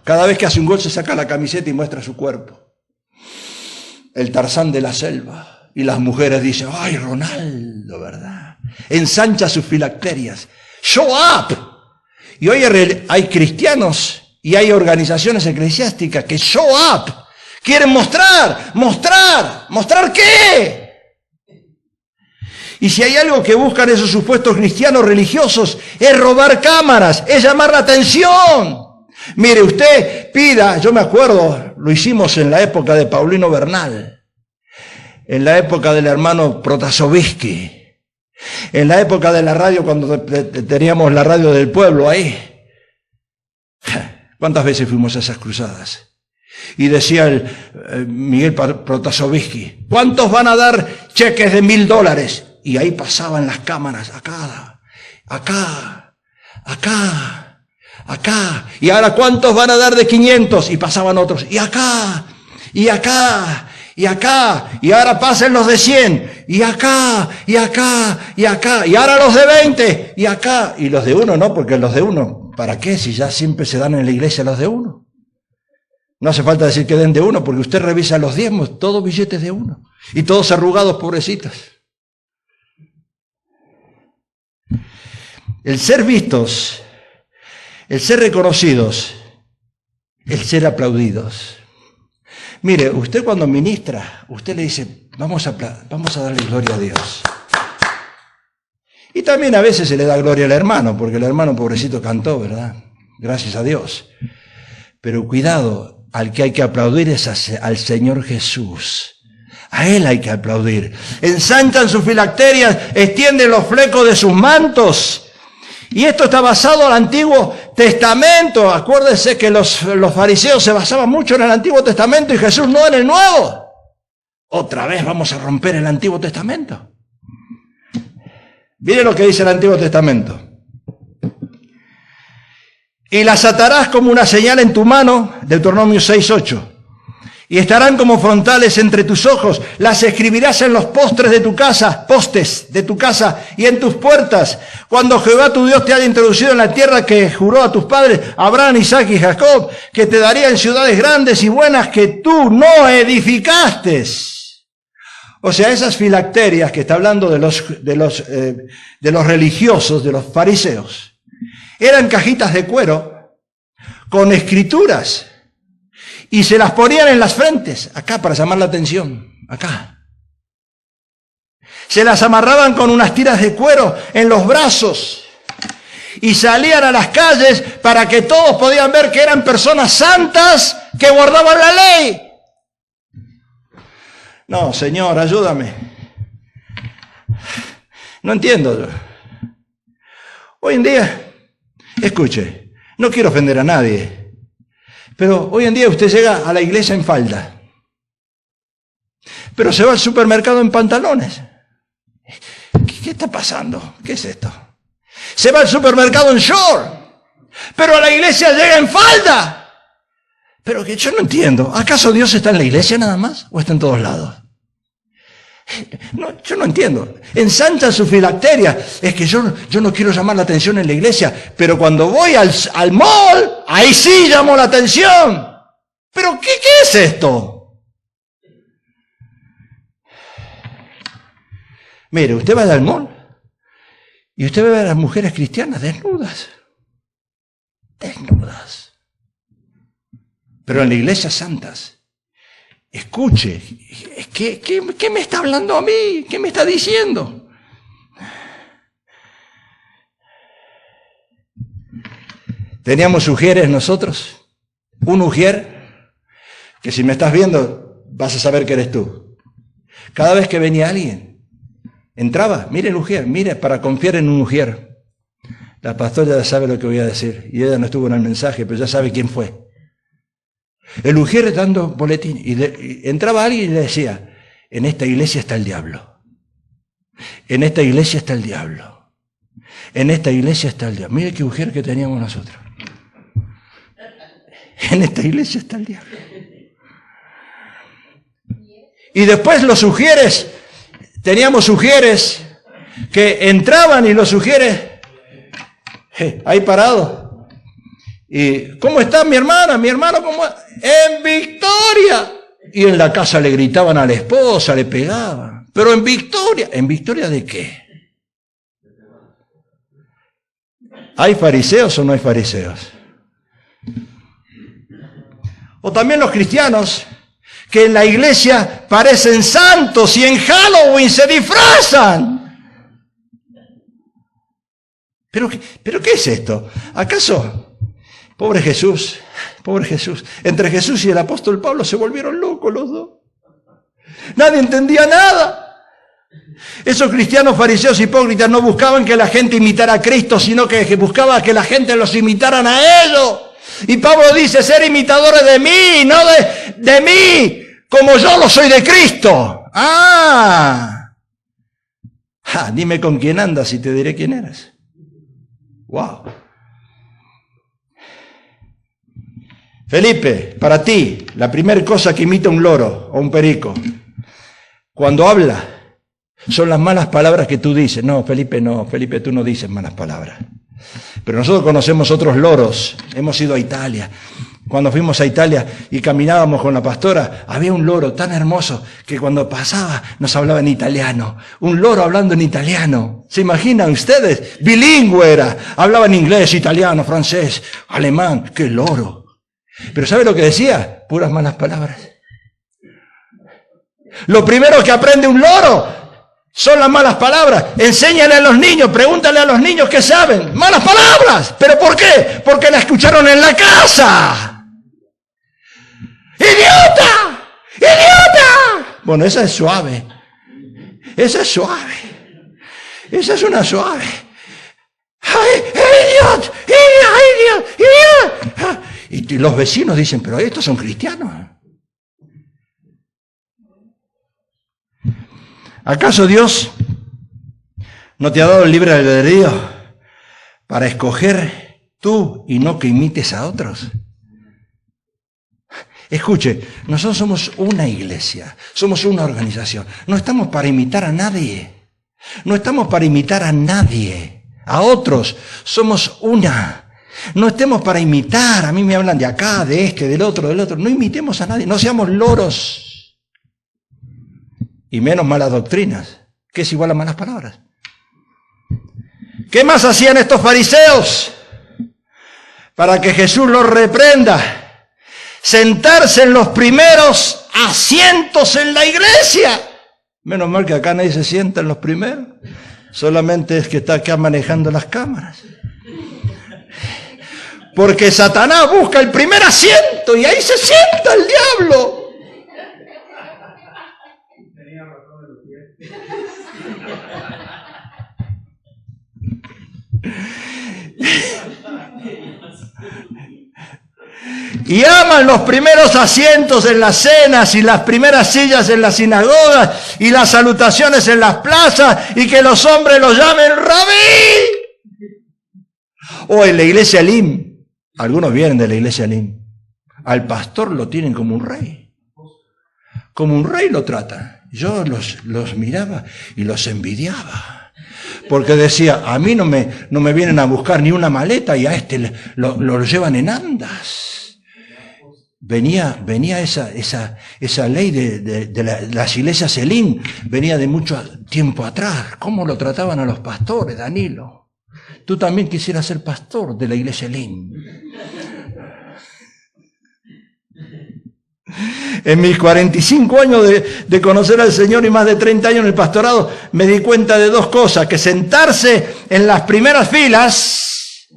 Cada vez que hace un gol se saca la camiseta y muestra su cuerpo. El Tarzán de la selva. Y las mujeres dicen, ay, Ronaldo, ¿verdad? Ensancha sus filacterias. Show up. Y hoy hay cristianos y hay organizaciones eclesiásticas que show up. Quieren mostrar. ¿Mostrar qué? Y si hay algo que buscan esos supuestos cristianos religiosos, es robar cámaras, es llamar la atención. Mire, usted pida, yo me acuerdo, lo hicimos en la época de Paulino Bernal, en la época del hermano Protasovsky, en la época de la radio, cuando teníamos la radio del pueblo ahí. ¿Cuántas veces fuimos a esas cruzadas? Y decía Miguel Protasovsky, ¿cuántos van a dar cheques de $1,000? Y ahí pasaban las cámaras, acá. Y ahora, ¿cuántos van a dar de 500? Y pasaban otros, y acá. Y ahora pasen los de 100, y acá. Y ahora los de 20, y acá. Y los de 1 no, porque los de 1, ¿para qué? Si ya siempre se dan en la iglesia los de 1. No hace falta decir que den de 1, porque usted revisa los diezmos, todos billetes de 1. Y todos arrugados, pobrecitos. El ser vistos, el ser reconocidos, el ser aplaudidos. Mire, usted cuando ministra, usted le dice, vamos a darle gloria a Dios. Y también a veces se le da gloria al hermano, porque el hermano pobrecito cantó, ¿verdad? Gracias a Dios. Pero cuidado, al que hay que aplaudir es al Señor Jesús. A Él hay que aplaudir. Ensanchan sus filacterias, extienden los flecos de sus mantos. Y esto está basado en el Antiguo Testamento. Acuérdense que los fariseos se basaban mucho en el Antiguo Testamento y Jesús no en el Nuevo. Otra vez vamos a romper el Antiguo Testamento. Miren lo que dice el Antiguo Testamento. Y las atarás como una señal en tu mano, Deuteronomio 6:8. Y estarán como frontales entre tus ojos, las escribirás en los postes de tu casa y en tus puertas, cuando Jehová tu Dios te haya introducido en la tierra que juró a tus padres, Abraham, Isaac y Jacob, que te daría en ciudades grandes y buenas que tú no edificaste. O sea, esas filacterias que está hablando de los religiosos, de los fariseos, eran cajitas de cuero con escrituras. Y se las ponían en las frentes, acá para llamar la atención, acá. Se las amarraban con unas tiras de cuero en los brazos y salían a las calles para que todos podían ver que eran personas santas que guardaban la ley. No, Señor, ayúdame. No entiendo. Hoy en día, escuche, no quiero ofender a nadie. Pero hoy en día usted llega a la iglesia en falda, pero se va al supermercado en pantalones. ¿Qué está pasando? ¿Qué es esto? Se va al supermercado en short, pero a la iglesia llega en falda. Pero que yo no entiendo. ¿Acaso Dios está en la iglesia nada más o está en todos lados? No, yo no entiendo. Ensanchan su filacteria. Es que yo no quiero llamar la atención en la iglesia, pero cuando voy al mall, ahí sí llamo la atención. ¿Pero qué es esto? Mire, usted va al mall y usted ve a las mujeres cristianas desnudas. Pero en la iglesia santas. Escuche, ¿qué me está hablando a mí? ¿Qué me está diciendo? Teníamos ujieres nosotros, un ujier, que si me estás viendo vas a saber que eres tú. Cada vez que venía alguien, entraba, mire el ujier, mire, para confiar en un ujier. La pastora ya sabe lo que voy a decir, y ella no estuvo en el mensaje, pero ya sabe quién fue. El ujier dando boletín, y entraba alguien y le decía, en esta iglesia está el diablo. En esta iglesia está el diablo. En esta iglesia está el diablo. Mire qué ujier que teníamos nosotros. En esta iglesia está el diablo. Y después los ujieres, teníamos ujieres que entraban y los ujieres, ahí parados. ¿Y cómo está mi hermana? Mi hermano, ¿cómo? En victoria. Y en la casa le gritaban a la esposa, le pegaban. pero en victoria. ¿En victoria de qué? ¿Hay fariseos o no hay fariseos? O también los cristianos que en la iglesia parecen santos y en Halloween se disfrazan. ¿Pero qué es esto? ¿Acaso, pobre Jesús, entre Jesús y el apóstol Pablo se volvieron locos los dos? Nadie entendía nada. Esos cristianos fariseos hipócritas no buscaban que la gente imitara a Cristo, sino que buscaban que la gente los imitaran a ellos. Y Pablo dice, ser imitadores de mí, no de mí, como yo lo soy de Cristo. Dime con quién andas y te diré quién eres. Wow. Felipe, para ti, la primera cosa que imita un loro o un perico, cuando habla, son las malas palabras que tú dices. No, Felipe, tú no dices malas palabras. Pero nosotros conocemos otros loros. Hemos ido a Italia. Cuando fuimos a Italia y caminábamos con la pastora, había un loro tan hermoso que cuando pasaba nos hablaba en italiano. Un loro hablando en italiano. ¿Se imaginan ustedes? Bilingüe era. Hablaba en inglés, italiano, francés, alemán. ¡Qué loro! Pero ¿sabe lo que decía? Puras malas palabras. Lo primero que aprende un loro son las malas palabras. Enséñale a los niños, pregúntale a los niños qué saben. Malas palabras. ¿Pero por qué? Porque la escucharon en la casa. ¡Idiota! ¡Idiota! Bueno, esa es suave. Esa es suave. Esa es una suave. ¡Ay, idiot! ¡Idiot! ¡Idiot! Y los vecinos dicen, pero estos son cristianos. ¿Acaso Dios no te ha dado el libre albedrío para escoger tú y no que imites a otros? Escuche, nosotros somos una iglesia, somos una organización. No estamos para imitar a nadie. No estamos para imitar a nadie, a otros. Somos una. No estemos para imitar. A mí me hablan de acá, de este, del otro, del otro. No imitemos a nadie, no seamos loros. Y menos malas doctrinas, que es igual a malas palabras. ¿Qué más hacían estos fariseos para que Jesús los reprenda? Sentarse en los primeros asientos en la iglesia. Menos mal que acá nadie se sienta en los primeros. Solamente es que está acá manejando las cámaras. Porque Satanás busca el primer asiento y ahí se sienta el diablo. Y aman los primeros asientos en las cenas y las primeras sillas en las sinagogas y las salutaciones en las plazas y que los hombres los llamen rabí. O en la iglesia Elim, algunos vienen de la iglesia Elim, al pastor lo tienen como un rey. Como un rey lo tratan. Yo los miraba y los envidiaba. Porque decía, a mí no me vienen a buscar ni una maleta y a este lo llevan en andas. Venía esa ley de las iglesias Elim, venía de mucho tiempo atrás. ¿Cómo lo trataban a los pastores, Danilo? Tú también quisieras ser pastor de la iglesia Elim. En mis 45 años de conocer al Señor y más de 30 años en el pastorado, me di cuenta de dos cosas, que sentarse en las primeras filas,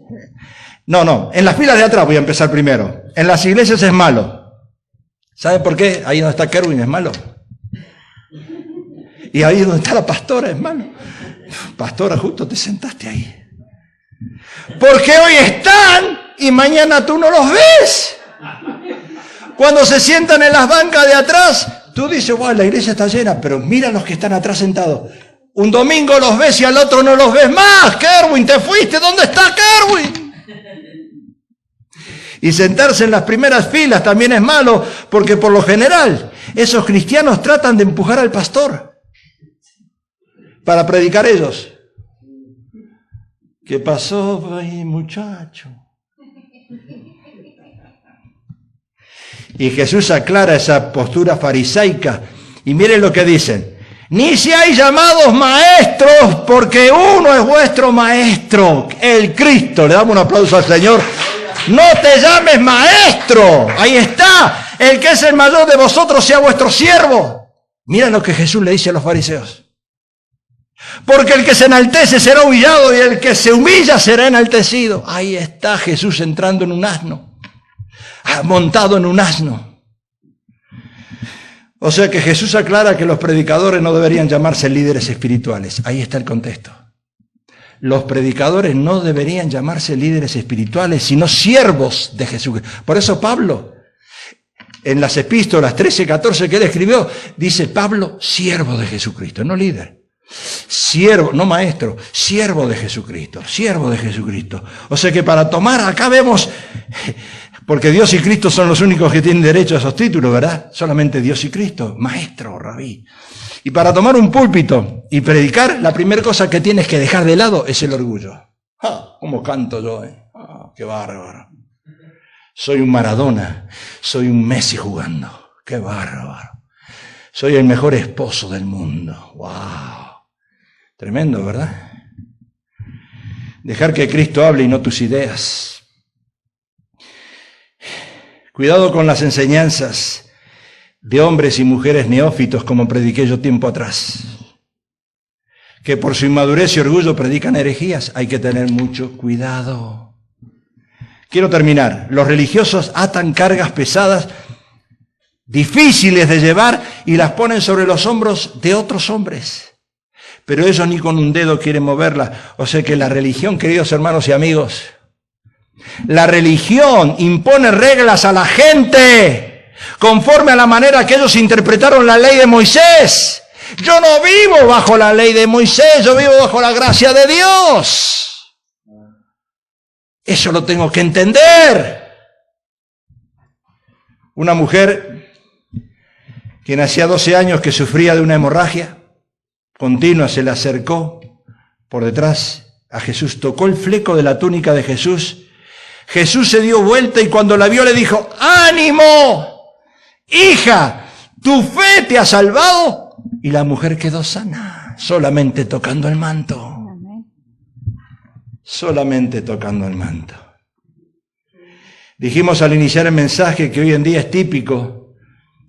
en las filas de atrás voy a empezar primero, en las iglesias es malo. ¿Sabe por qué? Ahí donde está Kerwin es malo. Y ahí donde está la pastora es malo. Pastora, justo te sentaste ahí. Porque hoy están y mañana tú no los ves. Cuando se sientan en las bancas de atrás, tú dices, wow, la iglesia está llena, pero mira los que están atrás sentados. Un domingo los ves y al otro no los ves más. Kerwin, te fuiste, ¿dónde está Kerwin? Y sentarse en las primeras filas también es malo, porque por lo general esos cristianos tratan de empujar al pastor para predicar ellos. ¿Qué pasó ahí, muchacho? Y Jesús aclara esa postura farisaica. Y miren lo que dicen. Ni seáis llamados maestros, porque uno es vuestro maestro, el Cristo. Le damos un aplauso al Señor. No te llames maestro. Ahí está. El que es el mayor de vosotros sea vuestro siervo. Mira lo que Jesús le dice a los fariseos. Porque el que se enaltece será humillado y el que se humilla será enaltecido. Ahí está Jesús entrando en un asno. Montado en un asno. O sea que Jesús aclara que los predicadores no deberían llamarse líderes espirituales. Ahí está el contexto. Los predicadores no deberían llamarse líderes espirituales, sino siervos de Jesús. Por eso Pablo, en las epístolas 13, 14 que él escribió, dice Pablo, siervo de Jesucristo, no líder. Siervo, no maestro, siervo de Jesucristo, siervo de Jesucristo. O sea que para tomar, acá vemos, porque Dios y Cristo son los únicos que tienen derecho a esos títulos, ¿verdad? Solamente Dios y Cristo, maestro, rabí. Y para tomar un púlpito y predicar, la primera cosa que tienes que dejar de lado es el orgullo. ¡Ah! ¿Cómo canto yo? ¡Ah, qué bárbaro! Soy un Maradona, soy un Messi jugando. ¡Qué bárbaro! Soy el mejor esposo del mundo. ¡Wow! Tremendo, ¿verdad? Dejar que Cristo hable y no tus ideas. Cuidado con las enseñanzas de hombres y mujeres neófitos, como prediqué yo tiempo atrás, que por su inmadurez y orgullo predican herejías. Hay que tener mucho cuidado. Quiero terminar. Los religiosos atan cargas pesadas, difíciles de llevar, y las ponen sobre los hombros de otros hombres. Pero ellos ni con un dedo quieren moverla. O sea que la religión, queridos hermanos y amigos, la religión impone reglas a la gente conforme a la manera que ellos interpretaron la ley de Moisés. Yo no vivo bajo la ley de Moisés, yo vivo bajo la gracia de Dios. Eso lo tengo que entender. Una mujer quien hacía 12 años que sufría de una hemorragia continua se le acercó por detrás a Jesús, tocó el fleco de la túnica de Jesús. Jesús se dio vuelta y cuando la vio le dijo: ¡ánimo, hija! Tu fe te ha salvado. Y la mujer quedó sana, solamente tocando el manto. Solamente tocando el manto. Dijimos al iniciar el mensaje que hoy en día es típico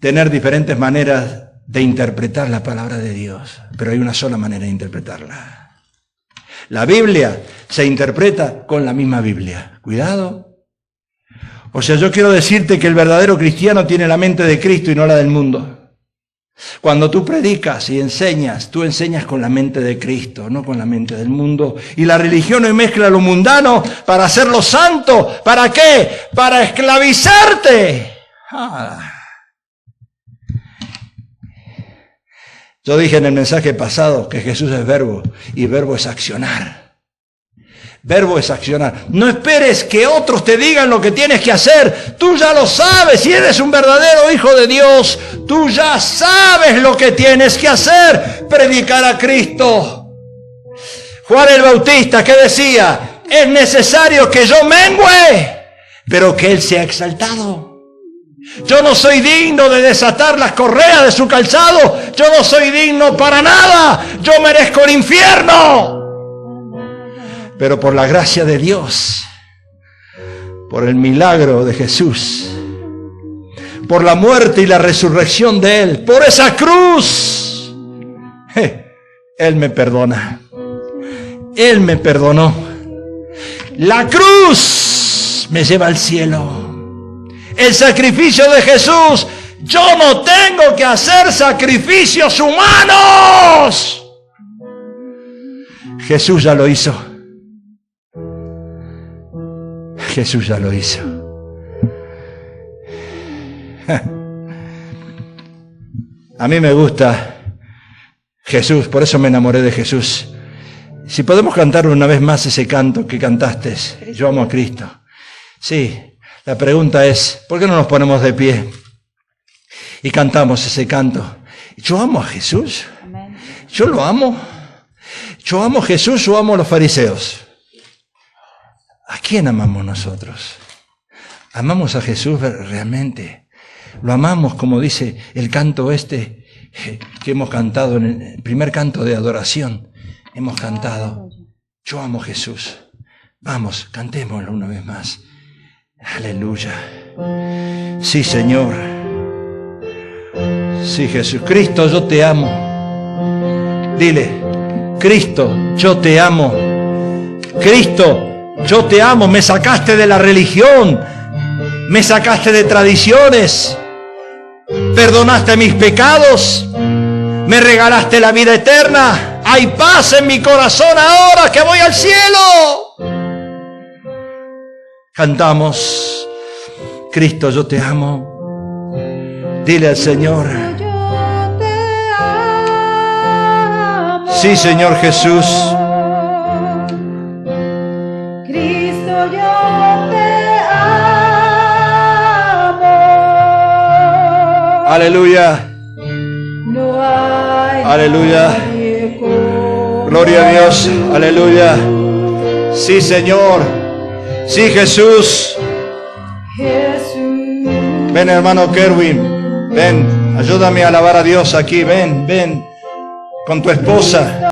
tener diferentes maneras de interpretar la palabra de Dios, pero hay una sola manera de interpretarla. La Biblia se interpreta con la misma Biblia. Cuidado. O sea, yo quiero decirte que el verdadero cristiano tiene la mente de Cristo y no la del mundo. Cuando tú predicas y enseñas, tú enseñas con la mente de Cristo, no con la mente del mundo. Y la religión hoy mezcla lo mundano para hacerlo santo. ¿Para qué? Para esclavizarte. Yo dije en el mensaje pasado que Jesús es verbo y verbo es accionar. Verbo es accionar. No esperes que otros te digan lo que tienes que hacer. Tú ya lo sabes. Si eres un verdadero hijo de Dios, tú ya sabes lo que tienes que hacer. Predicar a Cristo. Juan el Bautista, ¿qué decía? Es necesario que yo mengüe, pero que Él sea exaltado. Yo no soy digno de desatar las correas de su calzado. Yo no soy digno para nada. Yo merezco el infierno. Pero por la gracia de Dios, por el milagro de Jesús, por la muerte y la resurrección de Él, por esa cruz, Él me perdona. Él me perdonó. La cruz me lleva al cielo. El sacrificio de Jesús, yo no tengo que hacer sacrificios humanos. Jesús ya lo hizo. Jesús ya lo hizo. A mí me gusta Jesús, por eso me enamoré de Jesús. Si podemos cantar una vez más ese canto que cantaste, yo amo a Cristo. Sí, la pregunta es, ¿por qué no nos ponemos de pie y cantamos ese canto? Yo amo a Jesús. Yo lo amo. Yo amo a Jesús o amo a los fariseos. ¿A quién amamos nosotros? ¿Amamos a Jesús realmente? ¿Lo amamos como dice el canto este? que hemos cantado en el primer canto de adoración. Hemos cantado, yo amo a Jesús. Vamos, cantémoslo una vez más. Aleluya. Sí, Señor. Sí, Jesucristo, yo te amo. Dile, Cristo, yo te amo. Cristo, yo te amo. Me sacaste de la religión. Me sacaste de tradiciones. Perdonaste mis pecados. Me regalaste la vida eterna. Hay paz en mi corazón ahora que voy al cielo. Cantamos, Cristo, yo te amo. Dile al Señor. Sí, Señor Jesús. Cristo, yo te amo. Aleluya. No hay Aleluya. nadie como Gloria a Dios. Aleluya. Sí, Señor. Sí, Jesús. Jesús. Ven, hermano Kerwin. Ven, ayúdame a alabar a Dios aquí. Ven, ven. Con tu esposa.